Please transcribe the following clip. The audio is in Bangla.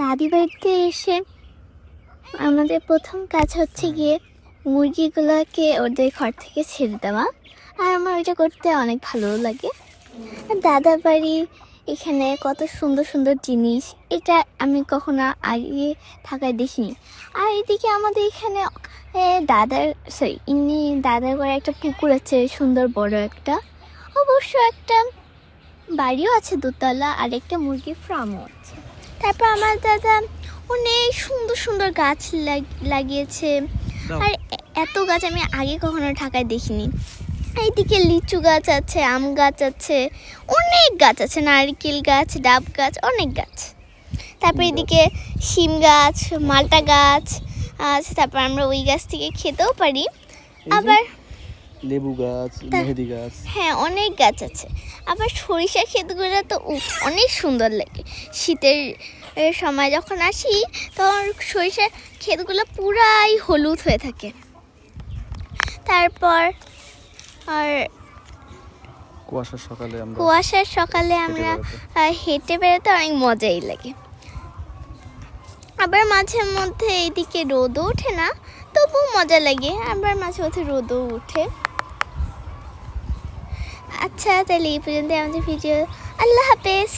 দাদি বাড়িতে এসে আমাদের প্রথম কাজ হচ্ছে গিয়ে মুরগিগুলোকে ওদের ঘর থেকে ছেড়ে দেওয়া। আর আমার ওইটা করতে অনেক ভালো লাগে। দাদা বাড়ি এখানে কত সুন্দর সুন্দর জিনিস, এটা আমি কখনো আগে থাকায় দেখিনি। আর এদিকে আমাদের এখানে দাদার ঘরে একটা পুকুর আছে, সুন্দর বড় একটা, অবশ্য একটা বাড়িও আছে দোতলা, আর একটা মুরগির ফার্মও আছে। তারপর আমার দাদা অনেক সুন্দর সুন্দর গাছ লাগিয়েছে। আর এত গাছ আমি আগে কখনো ঢাকায় দেখিনি। এইদিকে লিচু গাছ আছে, আম গাছ আছে, অনেক গাছ আছে, নারকেল গাছ, ডাব গাছ, অনেক গাছ। তারপর এদিকে শিম গাছ, মালটা গাছ আছে। তারপর আমরা ওই গাছ থেকে খেতেও পারি। আবার লেবু গাছ, মেহেদি গাছ, হ্যাঁ অনেক গাছ আছে। আবার সরিষা ক্ষেতগুলো তো অনেক সুন্দর লাগে। শীতের সময় যখন আসি তখন সরিষা ক্ষেতগুলো পুরাই হলুদ হয়ে থাকে। তারপর আর কুয়াশার সকালে আমরা হেঁটে বেড়াতে অনেক মজাই লাগে। আবার মাঝে মধ্যে এইদিকে রোদও ওঠে না, তবুও মজা লাগে। আবার মাঝে মধ্যে রোদও ওঠে। আচ্ছা, তাহলে এই পর্যন্ত আমাদের ভিডিও। আল্লাহ হাফেজ।